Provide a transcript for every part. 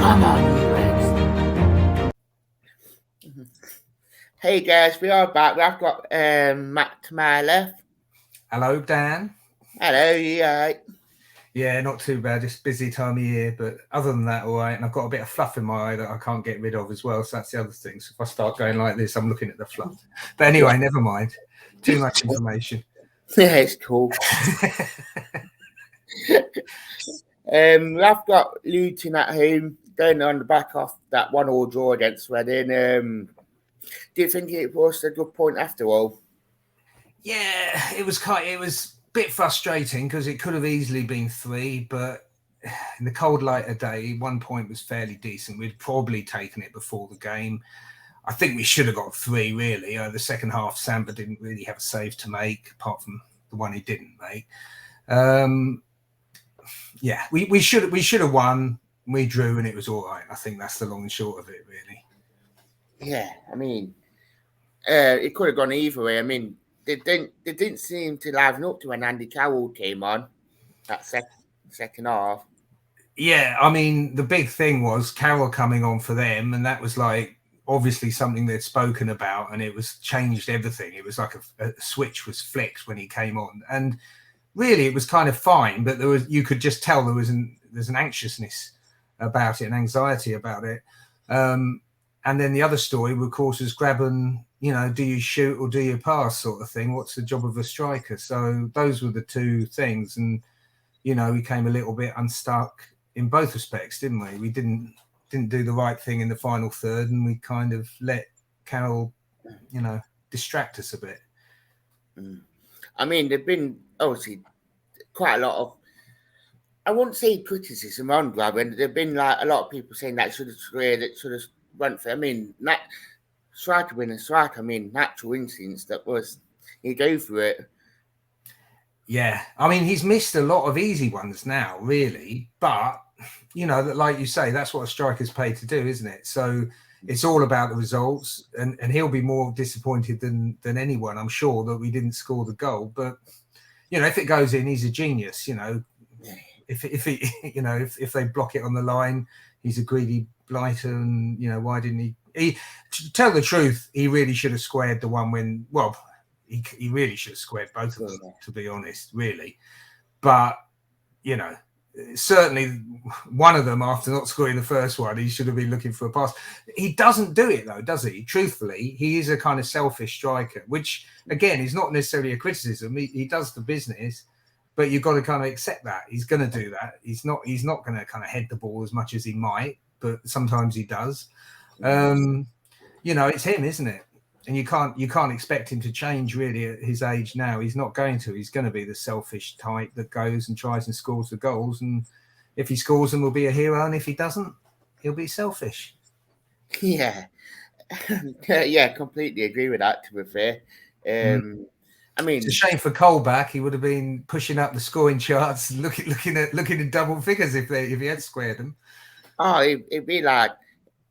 Come on, you Reds. Hey guys, we are back. I've got Matt to my left. Hello, Dan. Hello, you alright? Yeah, not too bad. Just busy time of year, but other than that, all right. And I've got a bit of fluff in my eye that I can't get rid of as well. So that's the other thing. So if I start going like this, I'm looking at the fluff. But anyway, never mind. Too much information. Yeah, it's cool. I've got Luton at home, going on the back off that 1-1 draw against Reading. Do you think it was a good point after all? Yeah, it was a bit frustrating because it could have easily been 3, but in the cold light of day, 1 point was fairly decent. We'd probably taken it before the game. I think we should have got 3, really. The second half, Samba didn't really have a save to make, apart from the one he didn't make. Yeah, we should have won. We drew, and it was all right. I think that's the long and short of it, really. Yeah, I mean, it could have gone either way. I mean, they didn't seem to liven up to when Andy Carroll came on that second half. Yeah, I mean, the big thing was Carroll coming on for them, and that was like obviously something they'd spoken about, and it was changed everything. It was like a switch was flicked when he came on, and really it was kind of fine, but you could just tell there's an anxiousness about it, an anxiety about it. And then the other story, of course, was Grabban, do you shoot or do you pass sort of thing? What's the job of a striker? So those were the two things. And, we came a little bit unstuck in both respects, didn't we? We didn't do the right thing in the final third, and we kind of let Carroll, distract us a bit. I mean, there've been obviously quite a lot of, I wouldn't say criticism on Grabban. There've been like a lot of people saying that should have squared, it should have went for. I mean, striker being a striker. I mean, natural instincts that was he go for it. Yeah, I mean, he's missed a lot of easy ones now, really. But that, like you say, that's what a striker's paid to do, isn't it? So it's all about the results, and he'll be more disappointed than anyone, I'm sure, that we didn't score the goal. But if it goes in, he's a genius. If he, if they block it on the line, he's a greedy blighter, and why didn't he? To tell the truth, he really should have squared the one when. Well, he really should have squared both of them, to be honest, really. But certainly one of them, after not scoring the first one, he should have been looking for a pass. He doesn't do it though, does he? Truthfully, he is a kind of selfish striker, which again is not necessarily a criticism. He does the business. But you've got to kind of accept that he's going to do that. He's not going to kind of head the ball as much as he might, but sometimes he does. It's him, isn't it? And you can't expect him to change really at his age now. He's not going to. He's going to be the selfish type that goes and tries and scores the goals. And if he scores them, will be a hero. And if he doesn't, he'll be selfish. Yeah, yeah, completely agree with that. To be fair. I mean, it's a shame for Colback. He would have been pushing up the scoring charts, looking in double figures if he had squared them. Oh, it'd be like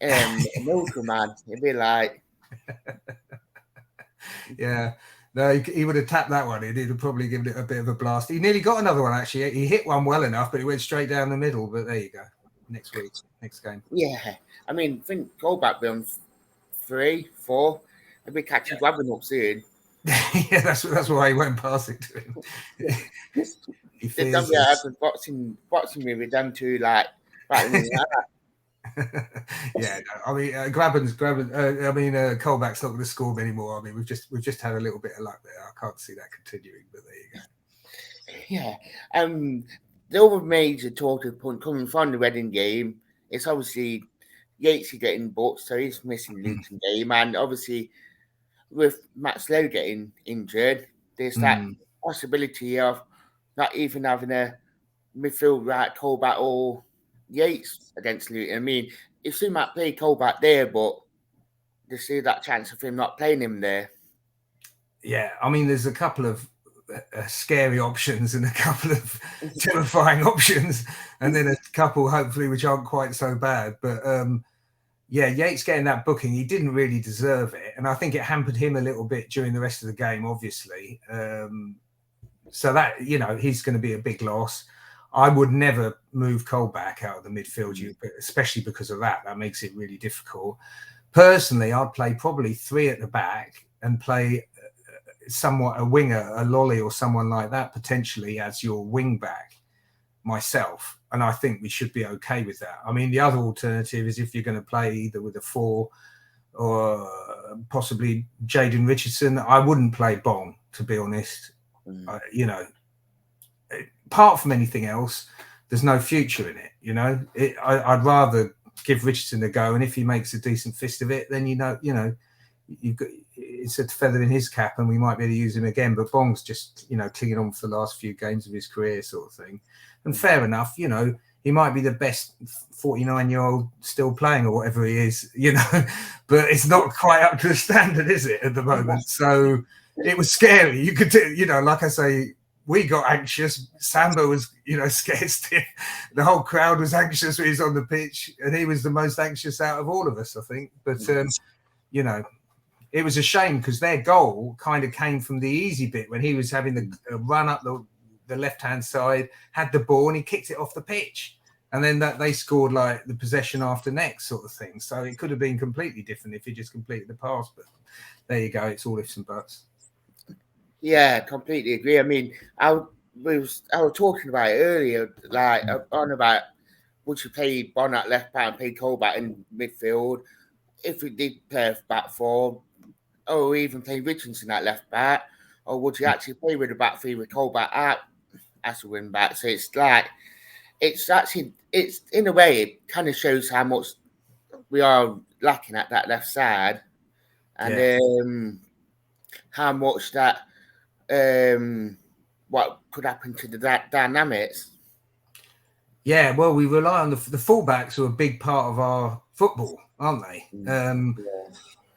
Milker man. It'd be like, yeah. No, he would have tapped that one in. He'd have probably given it a bit of a blast. He nearly got another one actually. He hit one well enough, but it went straight down the middle. But there you go. Next game. Yeah, I mean, I think Colback be on 3, 4. He'll be catching Grabban up soon. Yeah, that's why he won't pass it to him. He feels boxing with them two, like that. Yeah, no, I mean, Colback's not going to score anymore. I mean, we've just had a little bit of luck there. I can't see that continuing, but there you go. Yeah. The other major talking point coming from the Reading game is obviously Yates getting booked, so he's missing the Luton game, and obviously with Matt Slow getting injured, there's that possibility of not even having a midfield right Colback or Yates against Luton. I mean, if soon might play Colback there, but they see that chance of him not playing him there. Yeah, I mean, there's a couple of scary options and a couple of terrifying options, and then a couple hopefully which aren't quite so bad. But yeah, Yates getting that booking, he didn't really deserve it, and I think it hampered him a little bit during the rest of the game, obviously. So that he's going to be a big loss. I would never move Colback out of the midfield, especially because of that. That makes it really difficult. Personally, I'd play probably 3 at the back and play somewhat a winger, a Lolly or someone like that, potentially as your wing back myself. And I think we should be okay with that. I mean, the other alternative is if you're going to play either with a 4 or possibly Jaden Richardson, I wouldn't play Bong, to be honest. You know, apart from anything else, there's no future in it. You know, I'd rather give Richardson a go, and if he makes a decent fist of it, then you know, you've got, it's a feather in his cap, and we might be able to use him again. But Bong's just, you know, clinging on for the last few games of his career, sort of thing. And fair enough, you know, he might be the best 49-year-old still playing or whatever he is, you know, but it's not quite up to the standard, is it, at the moment? So it was scary. You could do, you know, like I say, we got anxious. Samba was, you know, scared stiff. The whole crowd was anxious when he was on the pitch, and he was the most anxious out of all of us, I think. But, you know, it was a shame because their goal kind of came from the easy bit when he was having the run up the left-hand side, had the ball, and he kicked it off the pitch. And then that they scored like the possession after next sort of thing. So it could have been completely different if he just completed the pass. But there you go. It's all ifs and buts. Yeah, completely agree. I mean, I was talking about it earlier, like on about would you play Bon at left back and play Colback in midfield if we did play a back 4, or even play Richardson at left back, or would you actually play with a back 3 with Colback out as a wing back? So it's like it's in a way it kind of shows how much we are lacking at that left side, and how much that. What could happen to the dynamics? Yeah, well, we rely on the fullbacks are a big part of our football, aren't they? And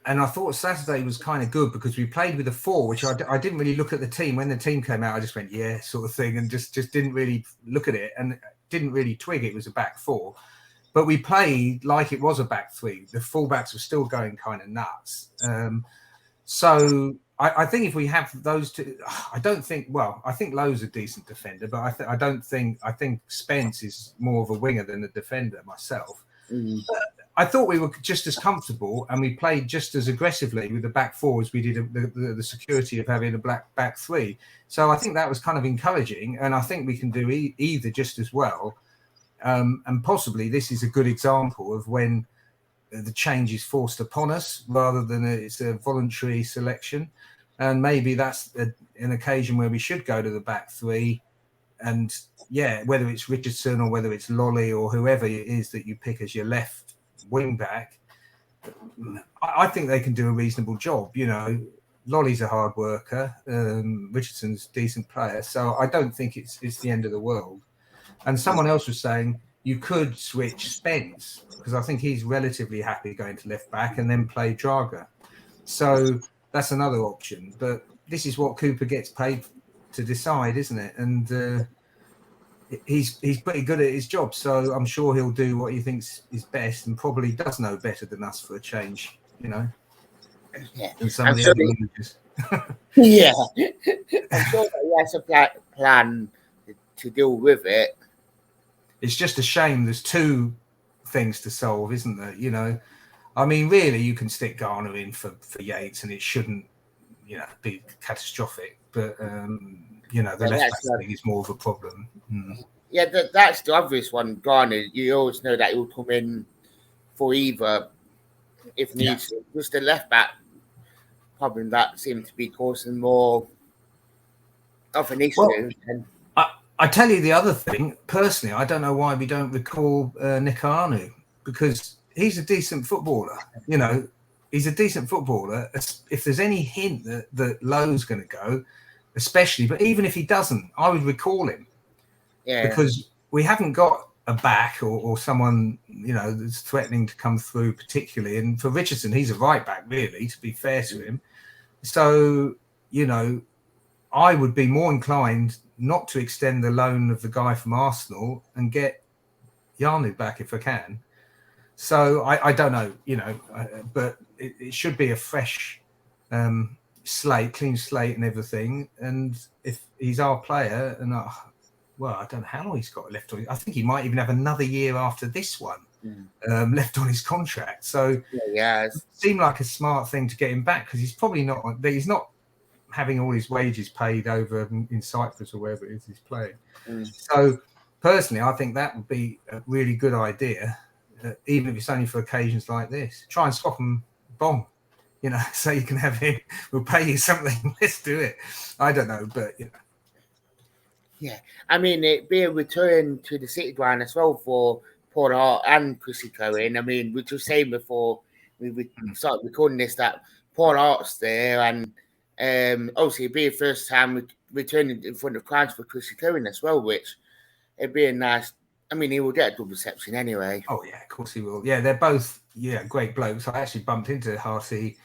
I thought Saturday was kind of good because we played with a 4, which I didn't really look at the team. When the team came out, I just went, yeah, sort of thing, and just didn't really look at it and didn't really twig it was a back 4. But we played like it was a back 3. The fullbacks were still going kind of nuts. So I think if we have those two, I think Lowe's a decent defender, but I think Spence is more of a winger than a defender myself. I thought we were just as comfortable and we played just as aggressively with the back 4 as we did the security of having a back 3. So I think that was kind of encouraging, and I think we can do either just as well. And possibly this is a good example of when the change is forced upon us rather than it's a voluntary selection. And maybe that's an occasion where we should go to the back 3. And whether it's Richardson or whether it's Lolly or whoever it is that you pick as your left wing back, I think they can do a reasonable job. You know, Lolly's a hard worker. Richardson's a decent player. So I don't think it's the end of the world. And someone else was saying you could switch Spence because I think he's relatively happy going to left back and then play Draga. So that's another option. But this is what Cooper gets paid to decide, isn't it? And he's pretty good at his job. So I'm sure he'll do what he thinks is best and probably does know better than us for a change, you know. Yeah. And some of the other managers. Yeah. I'm sure that he has a plan to deal with it. It's just a shame there's 2 things to solve, isn't there? You know, I mean, really, you can stick Garner in for Yates and it shouldn't, you know, be catastrophic. But, you know, the left back thing is more of a problem. Yeah, that's the obvious one, Garner. You always know that he'll come in for either if needs. Yeah. Just the left back problem that seems to be causing more of an issue. Well, I tell you the other thing, personally, I don't know why we don't recall Nikanu, because he's a decent footballer. You know, he's a decent footballer. If there's any hint that Lowe's going to go, especially, but even if he doesn't, I would recall him. Yeah. Because we haven't got a back or someone, you know, that's threatening to come through particularly. And for Richardson, he's a right back, really, to be fair to him. So, you know, I would be more inclined not to extend the loan of the guy from Arsenal and get Yarnu back if I can. So I don't know, you know, but it should be a fresh slate, clean slate and everything. And if he's our player, and well, I don't know how long he's got left on. I think he might even have another year after this one left on his contract. So yeah, it seemed like a smart thing to get him back, because he's probably not. He's not having all his wages paid over in Cyprus or wherever it is he's playing. So personally, I think that would be a really good idea, even if it's only for occasions like this. Try and swap him, Bong, so you can have him. We'll pay you something. Let's do it. I don't know, but Yeah, I mean, it'd be a return to the City ground as well for Paul Hart and Chrissy Cohen. I mean, we were saying before we started recording this that Paul Hart's there, and obviously it'd be the first time returning in front of crowds for Chrissy Cohen as well, which it'd be a nice. I mean, he will get a good reception anyway. Oh yeah, of course he will. Yeah, they're both great blokes. I actually bumped into Harty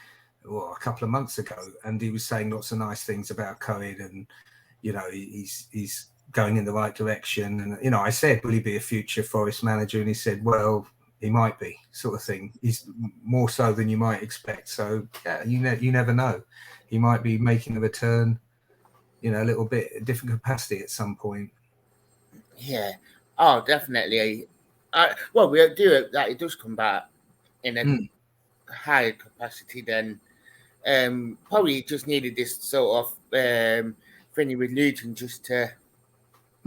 a couple of months ago, and he was saying lots of nice things about Cohen, and he's going in the right direction. And I said, will he be a future Forest manager? And he said, well, he might be, sort of thing. He's more so than you might expect. So yeah, you never know. He might be making a return, a little bit different capacity at some point. Yeah. Oh, definitely. Well, we do it that it does come back in a higher capacity than. Probably just needed this sort of thing with Luton just to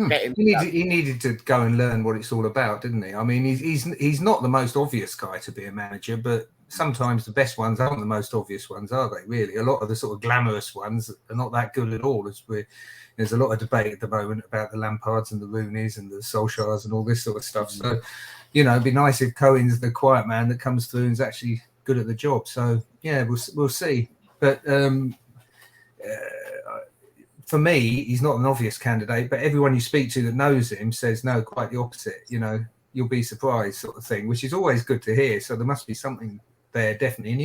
get him. He needed to go and learn what it's all about, didn't he? I mean, he's not the most obvious guy to be a manager, but sometimes the best ones aren't the most obvious ones, are they? Really, a lot of the sort of glamorous ones are not that good at all. There's a lot of debate at the moment about the Lampards and the Rooneys and the Solskjaers and all this sort of stuff. So, it'd be nice if Cohen's the quiet man that comes through and is actually good at the job. So yeah, we'll see. But for me, he's not an obvious candidate. But everyone you speak to that knows him says no, quite the opposite. You'll be surprised, sort of thing, which is always good to hear. So there must be something there, definitely. And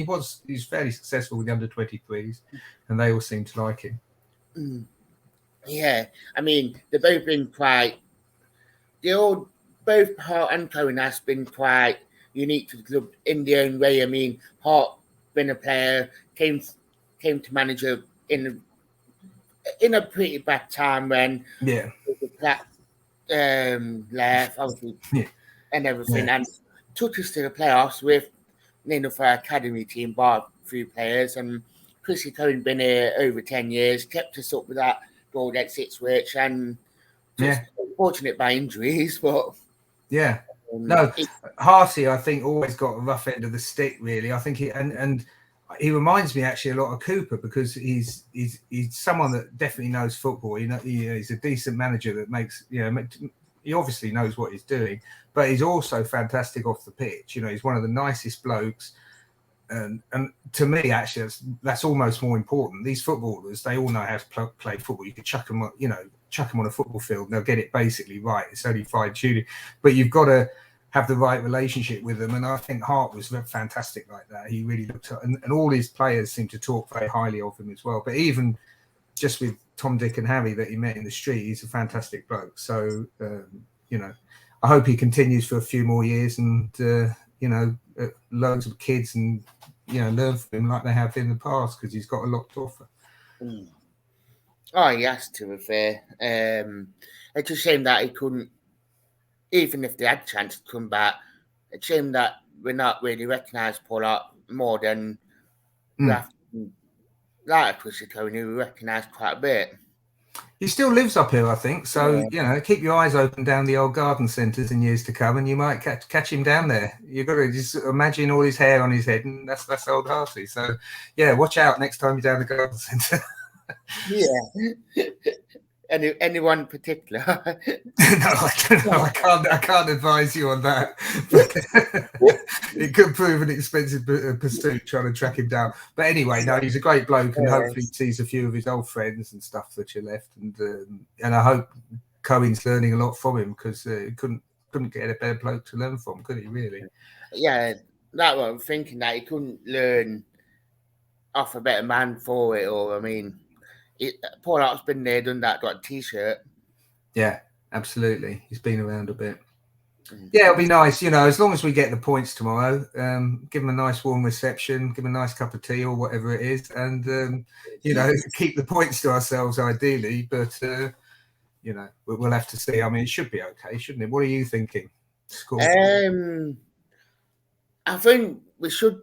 he's fairly successful with the under-23s, and they all seem to like him. Yeah, I mean, they've both been both Hart and Cohen has been quite unique to the club in their own way. I mean, Hart been a player, came to manager in a pretty bad time when the Platt left, obviously, and everything, and took us to the playoffs with for our academy team, bar a few players, and Chrissy Cohen been here over 10 years, kept us up with that goal exit switch, and just unfortunate by injuries, but no, Harty, I think, always got a rough end of the stick, really. I think he reminds me actually a lot of Cooper, because he's someone that definitely knows football. He's a decent manager that makes, he obviously knows what he's doing, but he's also fantastic off the pitch. He's one of the nicest blokes. And to me, actually, that's almost more important. These footballers, they all know how to play football. You could chuck them on a football field and they'll get it basically right. It's only fine tuning, but you've got to have the right relationship with them. And I think Hart was fantastic like that. He really looked at, and all his players seem to talk very highly of him as well. But even just with Tom, Dick and Harry that he met in the street, he's a fantastic bloke. So, I hope he continues for a few more years and, loads of kids and, learn from him like they have in the past, because he's got a lot to offer. Oh, he has to, be fair. It's a shame that he couldn't, even if they had a chance to come back, it's a shame that we're not really recognised Paul Hart more than like Chrissy Cohen, who we recognise quite a bit. He still lives up here, I think. So, keep your eyes open down the old garden centres in years to come, and you might catch him down there. You've got to just imagine all his hair on his head, and that's old Harty. So, watch out next time you're down the garden centre. Yeah. Anyone in particular? No, I can't advise you on that. But it could prove an expensive pursuit trying to track him down. But anyway, no, he's a great bloke, and hopefully he sees a few of his old friends and stuff that you left. And I hope Cohen's learning a lot from him, because he couldn't get a better bloke to learn from, could he? Really? Yeah, that's what I'm thinking. That he couldn't learn off a better man for it, or I mean. Paul Hart's been there, done that, got a T-shirt. Yeah, absolutely. He's been around a bit. Yeah, it'll be nice, as long as we get the points tomorrow. Give him a nice warm reception, give him a nice cup of tea or whatever it is, and keep the points to ourselves ideally. But you know, we'll have to see. I mean, it should be okay, shouldn't it? What are you thinking? Score? I think we should.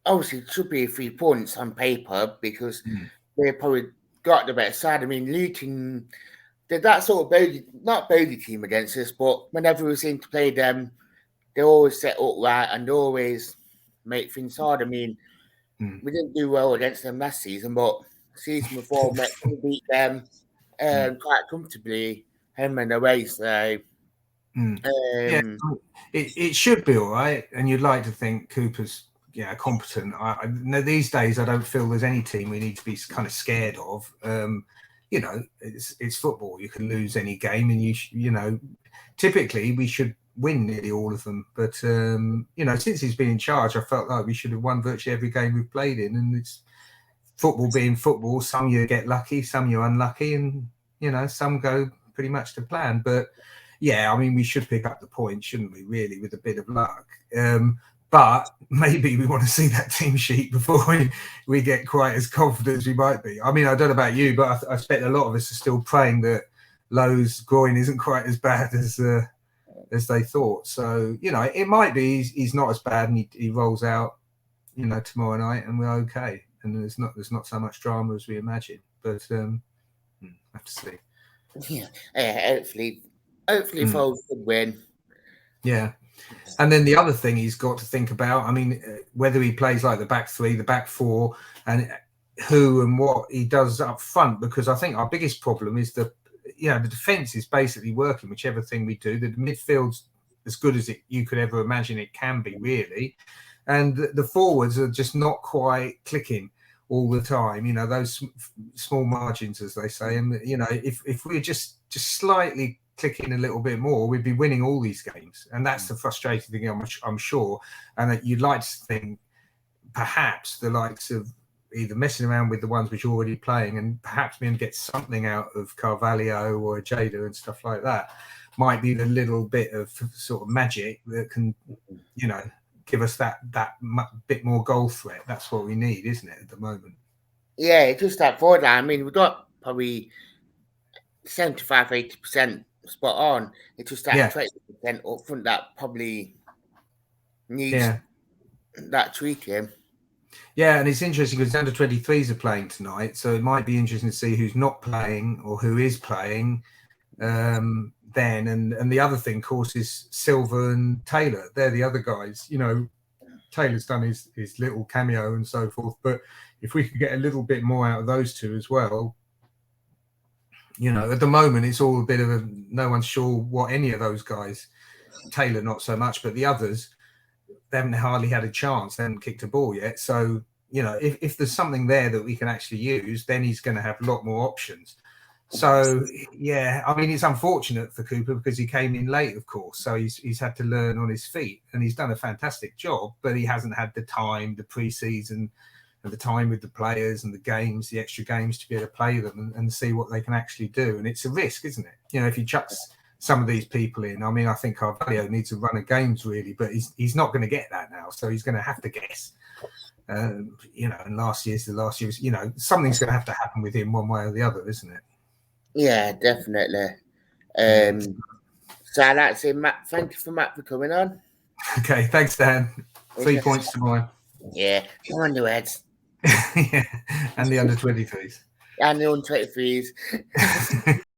Obviously, it should be 3 points on paper because they probably got the better side. I mean, Luton, they're that sort of not bogey team against us, but whenever we seem to play them, they always set up right and always make things hard. I mean, we didn't do well against them last season, but season before we beat them quite comfortably, home and away. So, yeah, it should be all right. And you'd like to think Cooper's competent. These days, I don't feel there's any team we need to be kind of scared of. You know, it's football. You can lose any game, and you know, typically we should win nearly all of them. But you know, since he's been in charge, I felt like we should have won virtually every game we've played in. And it's football being football. Some you get lucky, some you're unlucky, and you know, some go pretty much to plan. But yeah, I mean, we should pick up the point, shouldn't we? Really, with a bit of luck. But maybe we want to see that team sheet before we get quite as confident as we might be. I mean, I don't know about you, but I expect a lot of us are still praying that Lowe's groin isn't quite as bad as they thought. So, you know, it might be he's not as bad and he rolls out, you know, tomorrow night and we're okay. And there's not so much drama as we imagine. But have to see. Yeah, hopefully Foles could win. Yeah. And then the other thing he's got to think about, I mean, whether he plays like the back three, the back four, and who and what he does up front, because I think our biggest problem is the defence is basically working, whichever thing we do. The midfield's as good as you could ever imagine it can be, really. And the forwards are just not quite clicking all the time, you know, those small margins, as they say. And, you know, if we're just slightly clicking a little bit more, we'd be winning all these games. And that's the frustrating thing, I'm sure. And that you'd like to think perhaps the likes of either messing around with the ones which are already playing and perhaps maybe get something out of Carvalho or Jada and stuff like that might be the little bit of sort of magic that can, you know, give us that bit more goal threat. That's what we need, isn't it, at the moment? Yeah, just that forward line. I mean, we've got probably 75-80% spot on. It's just that 20% up front that probably needs that tweaking. Yeah, and it's interesting because under 23s are playing tonight, so it might be interesting to see who's not playing or who is playing then. And the other thing, of course, is Silva and Taylor. They're the other guys. You know, Taylor's done his little cameo and so forth, but if we could get a little bit more out of those two as well, you know, at the moment it's all a bit of no one's sure what any of those guys, Taylor not so much, but the others, they haven't hardly had a chance. They haven't kicked a ball yet. So, you know, if there's something there that we can actually use, then he's going to have a lot more options. So, yeah, I mean, it's unfortunate for Cooper because he came in late, of course. So he's had to learn on his feet and he's done a fantastic job, but he hasn't had the time, the pre-season and the time with the players and the games, the extra games to be able to play them and see what they can actually do. And it's a risk, isn't it? You know, if he chucks some of these people in, I mean, I think Carvalho needs a run of games really, but he's not going to get that now. So he's going to have to guess. You know, and last year's, you know, something's going to have to happen with him one way or the other, isn't it? Yeah, definitely. So that's it, Matt. Thank you for coming on. Okay, thanks, Dan. 3 points tomorrow. Yeah, come on, the heads. Yeah, and the under 23s. And the under 23s.